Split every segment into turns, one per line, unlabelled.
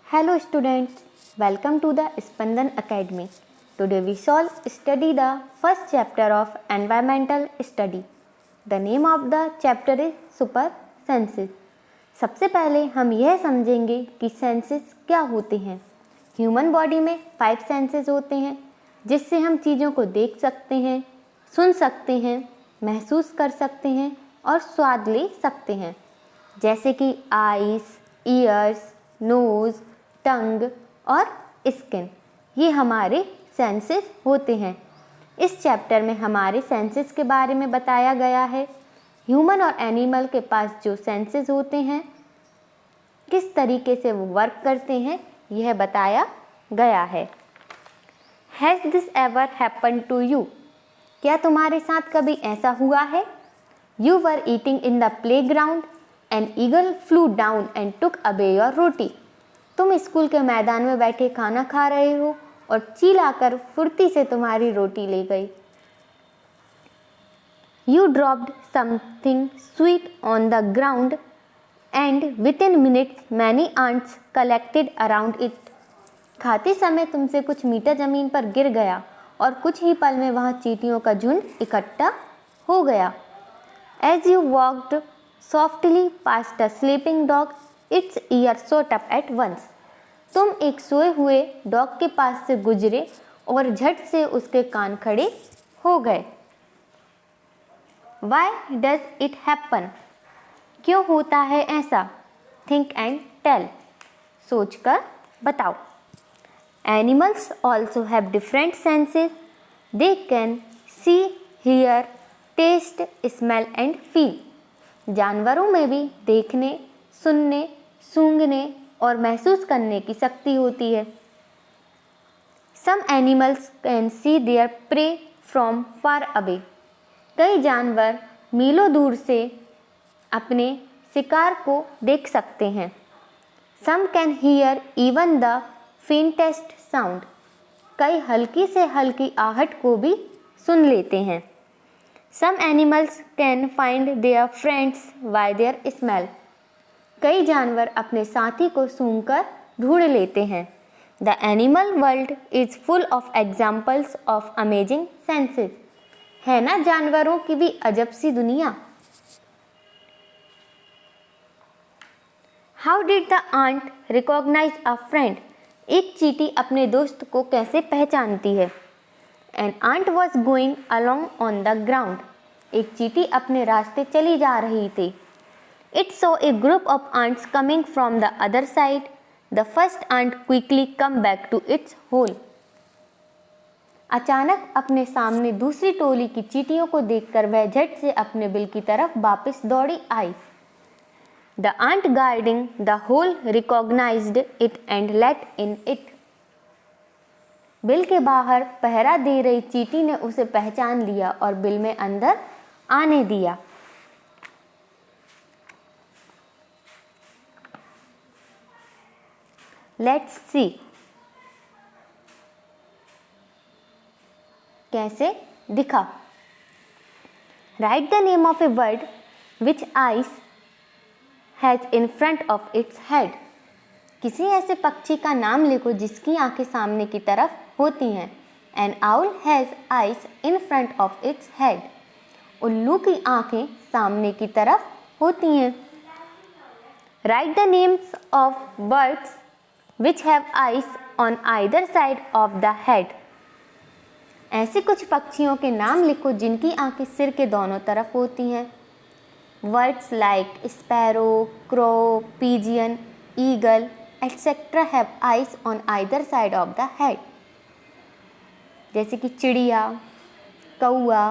Hello students, welcome to the Spandan Academy. Today we shall study the first chapter of Environmental Study. The name of the chapter is Super Senses. सबसे पहले हम यह समझेंगे कि senses क्या होते हैं। ह्यूमन बॉडी में 5 सेंसेस होते हैं जिससे हम चीज़ों को देख सकते हैं, सुन सकते हैं, महसूस कर सकते हैं और स्वाद ले सकते हैं, जैसे कि आईज, ईयर्स, नोज़, टंग और स्किन। ये हमारे सेंसेस होते हैं। इस चैप्टर में हमारे सेंसेस के बारे में बताया गया है। ह्यूमन और एनिमल के पास जो सेंसेस होते हैं किस तरीके से वो वर्क करते हैं यह बताया गया है। Has this ever happened to you? क्या तुम्हारे साथ कभी ऐसा हुआ है? You were eating in the playground. An eagle flew down and took away your roti. तुम स्कूल के मैदान में बैठे खाना खा रहे हो और चील आकर फुर्ती से तुम्हारी रोटी ले गई। You dropped something sweet on the ground and within minutes many ants collected around it. खाते समय तुमसे कुछ मीठा जमीन पर गिर गया और कुछ ही पल में वहाँ चींटियों का झुंड इकट्ठा हो गया। As you walked softly past a sleeping dog, its ears shot up at once. तुम एक सोए हुए डॉग के पास से गुजरे और झट से उसके कान खड़े हो गए। Why does it happen? क्यों होता है ऐसा? Think and tell. सोचकर बताओ। Animals also have different senses. They can see, hear, taste, smell and feel. जानवरों में भी देखने, सुनने, सूंघने और महसूस करने की शक्ति होती है। Some animals can see their prey from far away. कई जानवर मीलों दूर से अपने शिकार को देख सकते हैं। Some can hear even the faintest sound. कई हल्की से हल्की आहट को भी सुन लेते हैं। Some animals can find their friends by their smell. कई जानवर अपने साथी को सूंघकर ढूंढ लेते हैं। The animal world is full of examples of amazing senses. है ना जानवरों की भी अजब सी दुनिया। How did the ant recognize a friend? एक चींटी अपने दोस्त को कैसे पहचानती है? An ant was going along on the ground. एक चींटी अपने रास्ते चली जा रही थी। It saw a group of ants coming from the other side. The first ant quickly come back to its hole. अचानक अपने सामने दूसरी टोली की चींटियों को देखकर वह झट से अपने बिल की तरफ वापस दौड़ी आई। The ant guarding the hole recognized it and let in it. Bill के बाहर पहरा दे रही चींटी ने उसे पहचान लिया और बिल में अंदर आने दिया। Let's see. कैसे दिखा? Write the name of a bird which eyes has in front of its head. किसी ऐसे पक्षी का नाम लिखो जिसकी आंखें सामने की तरफ होती हैं। An owl has eyes in front of its head. उल्लू की आंखें सामने की तरफ होती हैं। Write the names of birds which have eyes on either side of the head. ऐसे कुछ पक्षियों के नाम लिखो जिनकी आंखें सिर के दोनों तरफ होती हैं। Words like sparrow, crow, pigeon, eagle, etc. have eyes on either side of the head. जैसे कि चिड़िया, कौआ,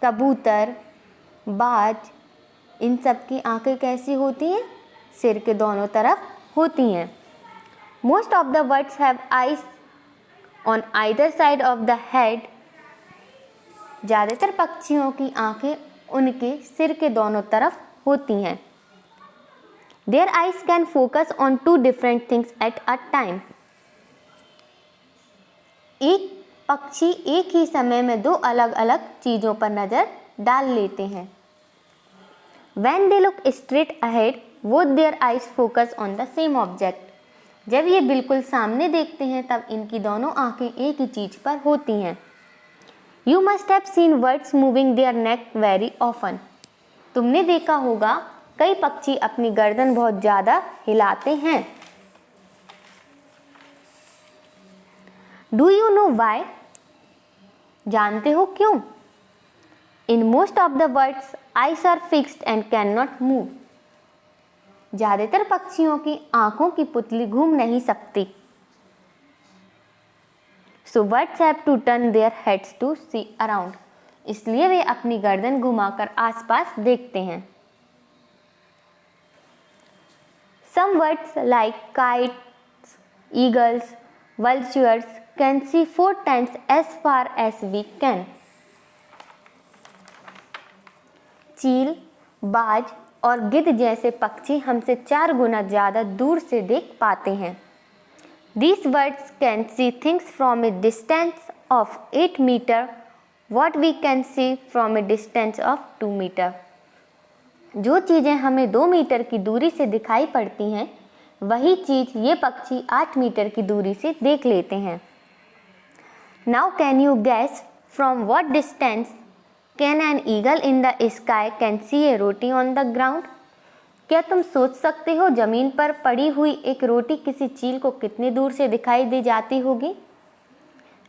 कबूतर, बाज, इन सब की आंखें कैसी होती हैं? सिर के दोनों तरफ होती हैं। Most of the birds have eyes on either side of the head. ज़्यादातर पक्षियों की आंखें उनके सिर के दोनों तरफ होती हैं। Their eyes can focus on 2 different things at a time. एक पक्षी एक ही समय में 2 अलग-अलग चीज़ों पर नज़र डाल लेते हैं। When they look straight ahead, both their eyes focus on the same object. जब ये बिल्कुल सामने देखते हैं तब इनकी दोनों आंखें एक ही चीज पर होती हैं। You must have seen birds moving their neck very often. तुमने देखा होगा कई पक्षी अपनी गर्दन बहुत ज़्यादा हिलाते हैं। Do you know why? जानते हो क्यों? In most of the birds eyes are fixed and can not move. ज़्यादातर पक्षियों की आंखों की पुतली घूम नहीं सकती। So birds have to turn their heads to see around. इसलिए वे अपनी गर्दन घुमाकर आसपास देखते हैं। Some birds like kites, eagles, vultures can see 4 times as far as we can. चील, बाज और गिद्ध जैसे पक्षी हमसे 4 गुना ज़्यादा दूर से देख पाते हैं। These birds can see things from a distance of 8 meter, what we can see from a distance of 2 meter. जो चीज़ें हमें 2 मीटर की दूरी से दिखाई पड़ती हैं, वही चीज़ ये पक्षी 8 मीटर की दूरी से देख लेते हैं। Now can you guess from what distance can an eagle in the sky can see a roti on the ground? क्या तुम सोच सकते हो जमीन पर पड़ी हुई एक रोटी किसी चील को कितनी दूर से दिखाई दे जाती होगी?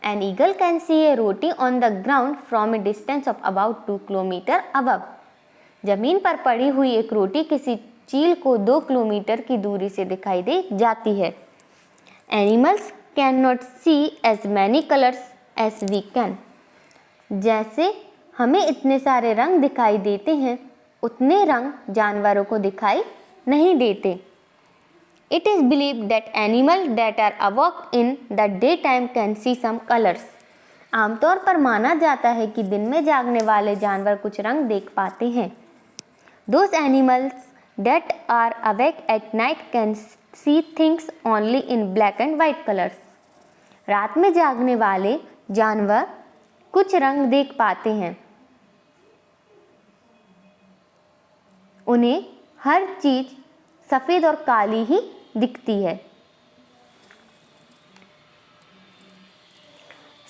An eagle can see a roti on the ground from a distance of about 2 kilometer above. जमीन पर पड़ी हुई एक रोटी किसी चील को 2 किलोमीटर की दूरी से दिखाई दे जाती है। Animals cannot see as many colors as we can. जैसे हमें इतने सारे रंग दिखाई देते हैं, उतने रंग जानवरों को दिखाई नहीं देते। It is believed that animals that are awake in the daytime can see some colors. आमतौर पर माना जाता है कि दिन में जागने वाले जानवर कुछ रंग देख पाते हैं। Those animals that are awake at night can see things only in black and white colors. रात में जागने वाले जानवर कुछ रंग देख पाते हैं। उन्हें हर चीज सफ़ेद और काली ही दिखती है।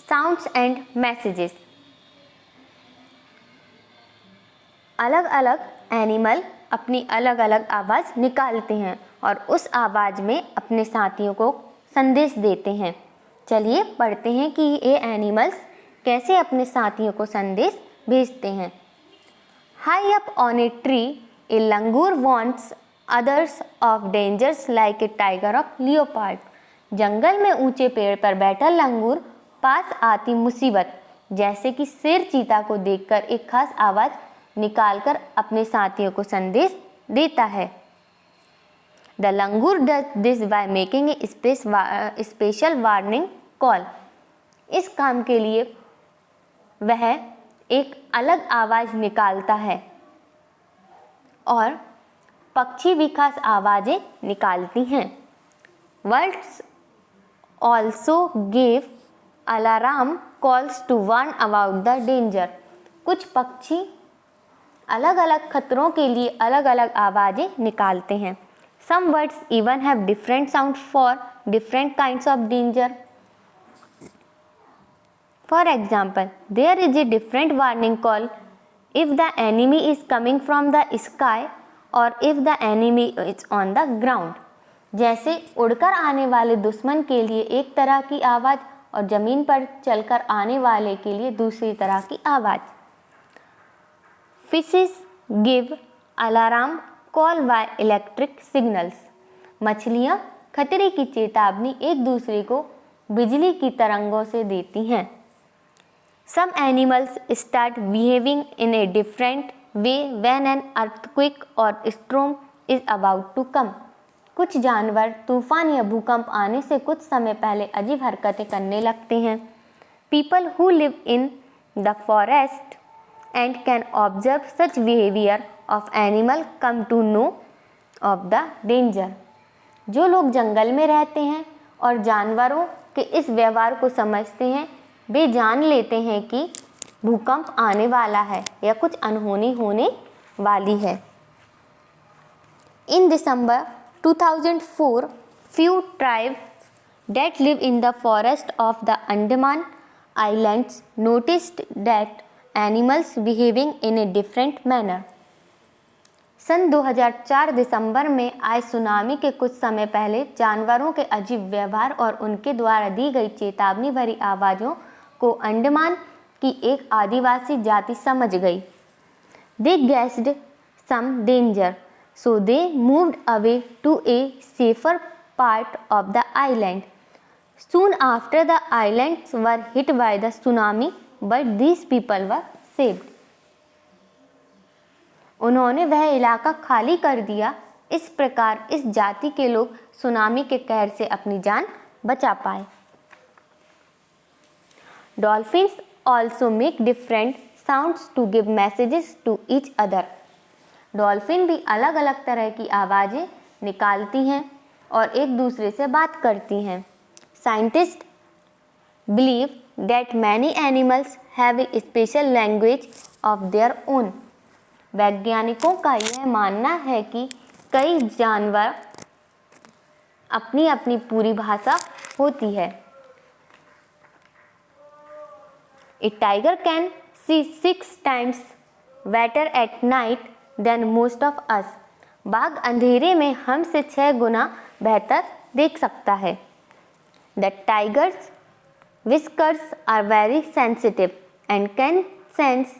Sounds and messages. अलग अलग एनिमल अपनी अलग अलग आवाज़ निकालते हैं और उस आवाज़ में अपने साथियों को संदेश देते हैं। चलिए पढ़ते हैं कि ये एनिमल्स कैसे अपने साथियों को संदेश भेजते हैं। High up on a tree a langur wants others of dangers like a tiger of leopard. जंगल में ऊंचे पेड़ पर बैठा लंगूर पास आती मुसीबत जैसे कि शेर चीता को देखकर एक खास आवाज़ निकालकर अपने साथियों को संदेश देता है। The langur does this by making a special warning call. इस काम के लिए वह एक अलग आवाज़ निकालता है और पक्षी भी खास आवाज़ें निकालती हैं। Birds also give alarm calls to warn about the danger. कुछ पक्षी अलग अलग खतरों के लिए अलग अलग आवाज़ें निकालते हैं। Some birds even have different sounds for different kinds of danger. For example, there is a different warning call if the enemy is coming from the sky or if the enemy is on the ground. जैसे उड़कर आने वाले दुश्मन के लिए एक तरह की आवाज़ और ज़मीन पर चलकर आने वाले के लिए दूसरी तरह की आवाज़। Fishes give alarm call by electric signals. मछलियाँ खतरे की चेतावनी एक दूसरे को बिजली की तरंगों से देती हैं। Some animals start behaving in a different way when an earthquake or storm is about to come. कुछ जानवर तूफान या भूकंप आने से कुछ समय पहले अजीब हरकतें करने लगते हैं। People who live in the forest and can observe such behavior of animal come to know of the danger. जो लोग जंगल में रहते हैं और जानवरों के इस व्यवहार को समझते हैं, वे जान लेते हैं कि भूकंप आने वाला है या कुछ अनहोनी होने वाली है। In December 2004, few tribes that live in the forest of the Andaman Islands noticed that animals behaving in a different manner. सन 2004 दिसंबर में आए सुनामी के कुछ समय पहले जानवरों के अजीब व्यवहार और उनके द्वारा दी गई चेतावनी भरी आवाज़ों को अंडमान की एक आदिवासी जाति समझ गई. They guessed some danger, so they moved away to a safer part of the island. Soon after, the islands were hit by the tsunami, but these people were saved. उन्होंने वह इलाका खाली कर दिया. इस प्रकार इस जाति के लोग सुनामी के कहर से अपनी जान बचा पाए. Dolphins also make different sounds to give messages to each other. Dolphin भी अलग अलग तरह की आवाज़ें निकालती हैं और एक दूसरे से बात करती हैं. Scientists believe that many animals have a special language of their own. वैज्ञानिकों का यह मानना है कि कई जानवर अपनी अपनी पूरी भाषा होती है. A tiger can see 6 times better at night than most of us. बाघ अंधेरे में हमसे 6 गुना बेहतर देख सकता है. The tiger's whiskers are very sensitive and can sense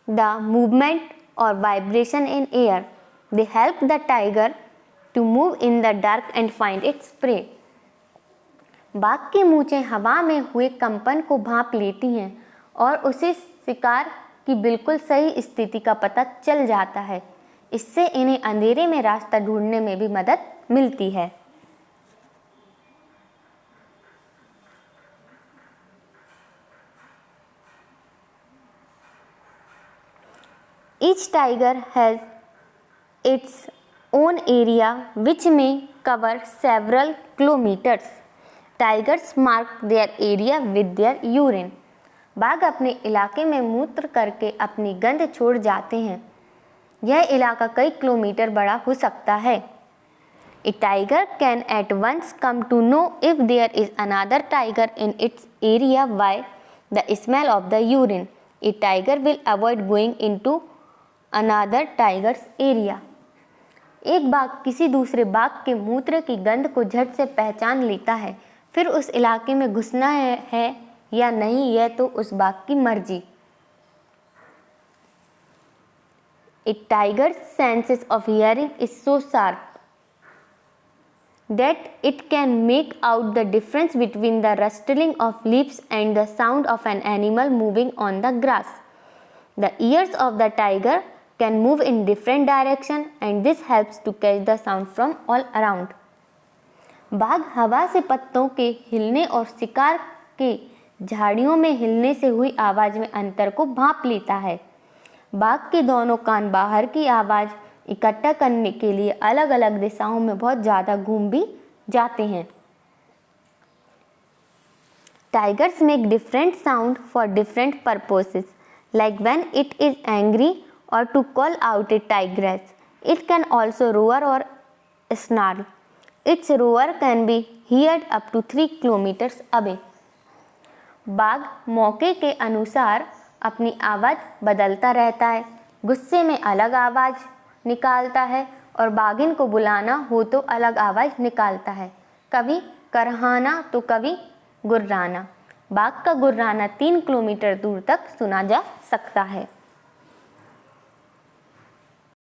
the movement or vibration in air. They help the tiger to move in the dark and find its prey. बाघ की मूंछें हवा में हुए कंपन को भांप लेती हैं और उसे शिकार की बिल्कुल सही स्थिति का पता चल जाता है. इससे इन्हें अंधेरे में रास्ता ढूंढने में भी मदद मिलती है. Each tiger has its own area which may cover several kilometers. Tigers mark their area with their urine. बाघ अपने इलाके में मूत्र करके अपनी गंध छोड़ जाते हैं. यह इलाका कई किलोमीटर बड़ा हो सकता है. A tiger can at once come to know if there is another tiger in its area by the smell of the urine. A tiger will avoid going into another tiger's area. एक बाघ किसी दूसरे बाघ के मूत्र की गंध को झट से पहचान लेता है. फिर उस इलाके में घुसना है या नहीं यह तो उस बाघ की मर्जी. A tiger's senses of hearing is so sharp that it can make out the difference between the rustling of leaves and the sound of an animal moving on the grass. The ears of the tiger can move in different direction and this helps to catch the sound from all around. बाघ हवा से पत्तों के हिलने और शिकार के झाड़ियों में हिलने से हुई आवाज़ में अंतर को भांप लेता है. बाघ के दोनों कान बाहर की आवाज़ इकट्ठा करने के लिए अलग अलग दिशाओं में बहुत ज़्यादा घूम भी जाते हैं. Tigers make different sound for different purposes, like when it is angry or to call out a tigress. It can also roar or snarl. Its roar can be heard up to 3 kilometers away. बाघ मौके के अनुसार अपनी आवाज़ बदलता रहता है. गुस्से में अलग आवाज़ निकालता है और बाघिन को बुलाना हो तो अलग आवाज़ निकालता है. कभी करहाना तो कभी गुर्राना. बाघ का गुर्राना 3 किलोमीटर दूर तक सुना जा सकता है.